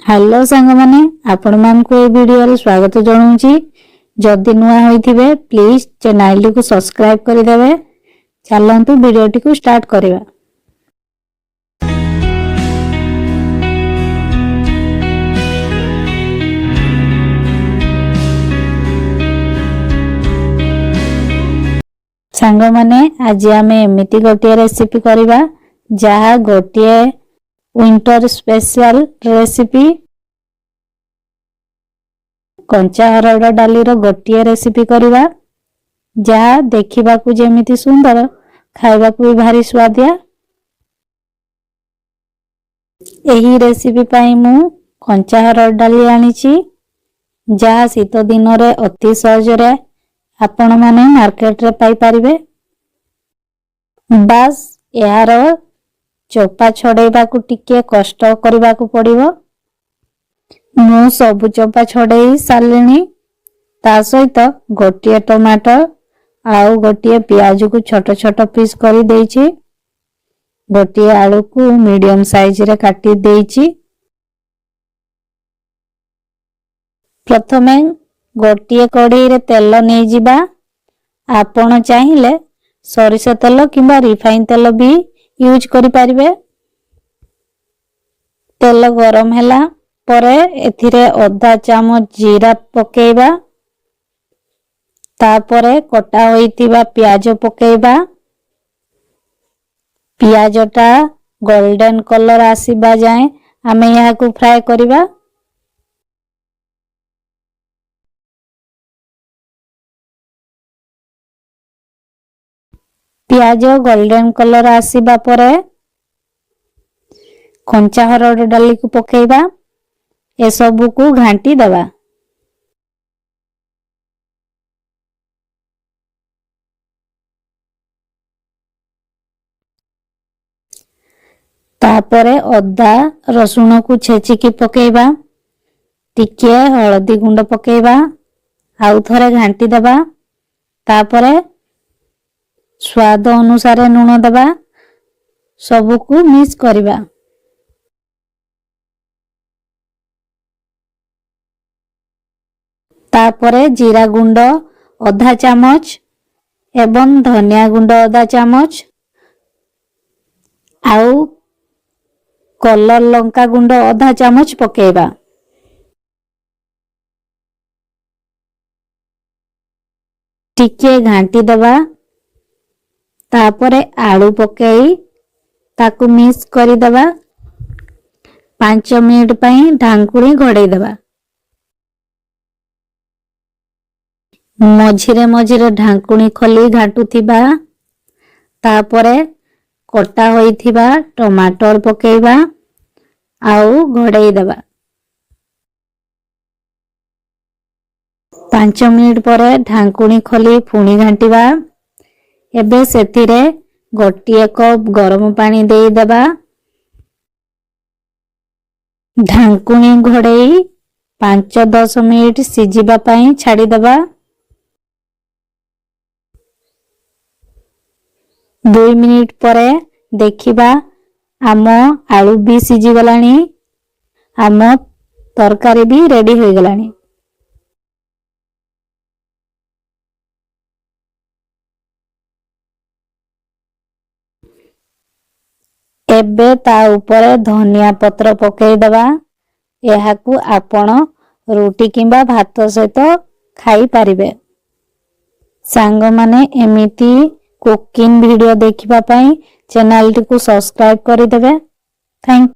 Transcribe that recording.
Hello सांग माने आपण मान को ए वीडियो रे स्वागत जणाउची। जदि नुआ होइथिबे प्लीज चैनल को सब्सक्राइब करि देबे। चलंतु वीडियो टी को स्टार्ट करिवा। सांग माने आज आमे एमिति गोटिए रेसिपी करिवा जहा गोटिए विंटर स्पेशल रेसिपी कंचा हरड़ डाली रो गोटिए रेसिपी करिवा जहा देखिबा को जेमिति सुंदर खाइबा को भी भारी स्वादिया। एही रेसिपी पाई मु कंचा हरड़ डाली आनिछि जहा शीत दिन रे अति सहज रे आपण माने मार्केट रे पाई परिबे। बस यार चोपा छड़ेबा को टिके कष्ट करबा को पड़िबो। मु सब चोपा छड़ेई सालेनी। ता सहित गोटिए टमाटर आउ गोटिए प्याज को छोट छोट पीस करी देइछि। गोटिए आलू को मीडियम साइज रे काटी देइछि। प्रथमे गोटिए कढ़ाई रे तेल नै जिबा। आपण चाहिले सरिष तेल किबा रिफाइन तेल भी यूज करि परिबे। तेल गरम हैला परे एथिरे आधा चामच जीरा पकेइबा। तापरे कटा होइतिबा प्याज पकेइबा। प्याजटा गोल्डन कलर आसीबा जाए आमे यहा को फ्राई करिबा। प्याज गोल्डन कलर आसीबा परे कंचा हरड़ डाली को पकेइबा। ए सबु को घांटी दबा। तापरे अदा रसुण को छेची की पकेइबा। टिके हळदी गुंड पकेइबा। आउ थरे घांटी दबा। तापरे स्वाद अनुसार नून दबा। सबु को मिक्स करिबा। तापरे जीरा गुंड आधा चामच एवं धनिया गुंड आधा चामच आउ कलर लंका गुंड आधा चामच पकेइबा। टिके घांटी दबा। तापरे आलू पकेई ताकू मिक्स करी दबा। 5 मिनिट पई ढांकुणी घोड़े दबा। मझिरे मझिरे ढांकुणी खोली घाटू थिबा। तापरे कटा होई थिबा टमाटर पकेइबा आउ घोड़े दबा। 5 मिनिट परे ढांकुणी खोली पुणी घांटीबा। एबे सेथिरे गोटिए कप गरम पानी देई दबा। ढांकुणी घोड़ेई 5-10 मिनिट सिजिबा पई छाड़ी दबा। 2 मिनिट परे देखिबा आमो आलू भी सिजी गलानी। आमो तरकारी भी रेडी होई गलानी। एबे ता ऊपर धनिया पत्र पकेई दबा। एहाकू आपण रोटी किंबा भात सहित खाई पारिबे। सांग माने एमिति कुकिंग वीडियो देखिबा पई चैनल टी को सब्सक्राइब करि देबे। थैंक